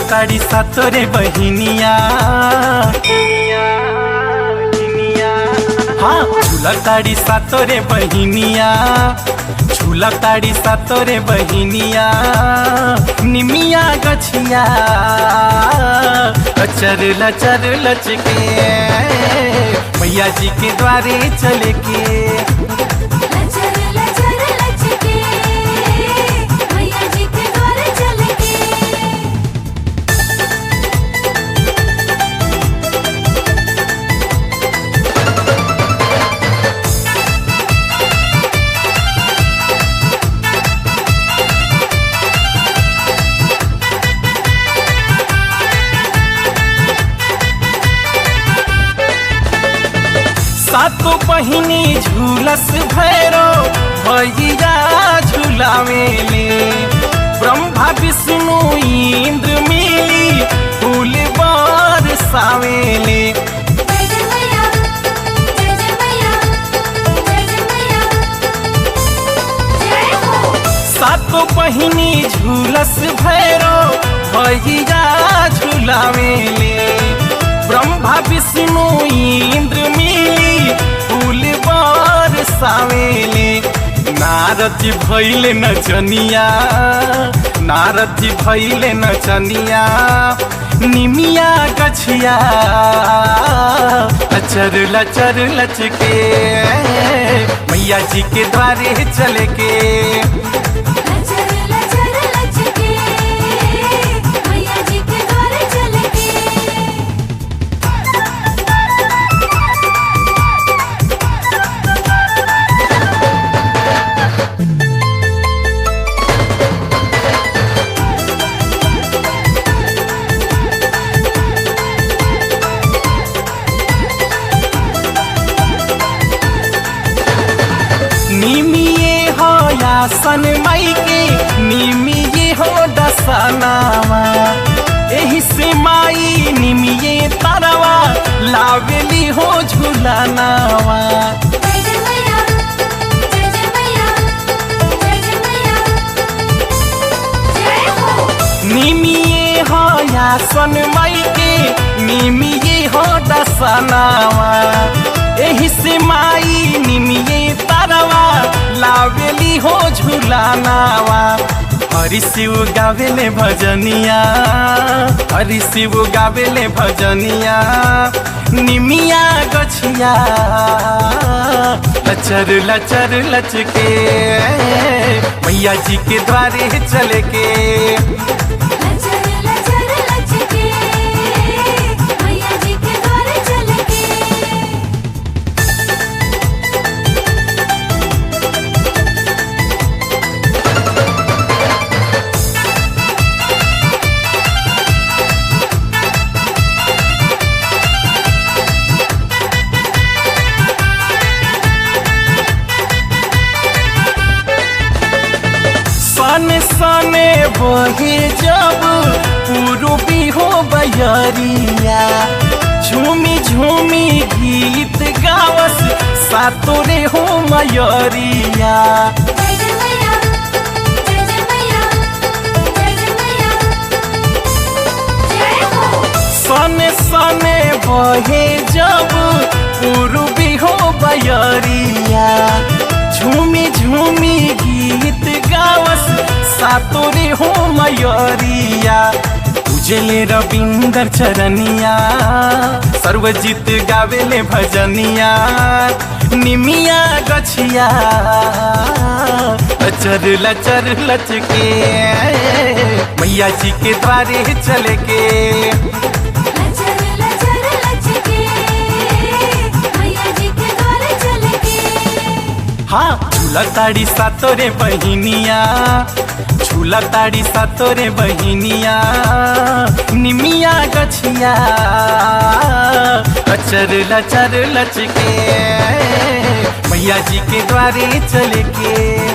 ताड़ी सातोरे बहिनिया हाँ झूला ताड़ी सातोरे बहिनिया झूला ताड़ी सातोरे बहिनिया निमिया गछिया लचर लचर लचके मैया जी के द्वारे चले के सातो बहिनी झूलस भैरो भैया झूलावेले ब्रह्मा विष्णु इंद्र मिली फूल बरसावेले सातो बहिनी झूलस भैरो भैया झूलावेले ब्रह्मा विष्णु इंद्र मिली फूल बरसावेले नारद जी भइले नचनिया नारद जी भइले नचनिया निमिया गछिया लचर लचर लचके मैया जी के द्वारे चले के सन माई के निमिये हो दसनावा एही से माई निमिये तारवा लावेली हो झूलानावा निमिये हो या सन माई के निमिये हो दसनावा एही से माई निमिये तारवा लावेली हो झूलानावा हरि शिव गावेले भजनिया हरि शिव गावेले भजनिया निमिया गछिया लचर लचर लचके मैया जी के द्वारे चले के सने बहे जब पूर्वी हो बयरिया झूमी झूमी गीत गावस सातोरे हो मयरिया सने सने बहे जब पूर्वी हो बयरिया झूमी झूमी गीत गावस सातोरे हो मयरिया उजले रविंदर चरनिया सर्वजीत गावेले भजनिया निमिया गछिया लचर लचर लचके मैया जी के द्वारे चले के झूला ताड़ी सा तोरे बहिनिया, झूला ताड़ी सा तोरे बहिनिया, निमिया गछिया लचर लचर लचके, मैया जी के द्वारे चले के।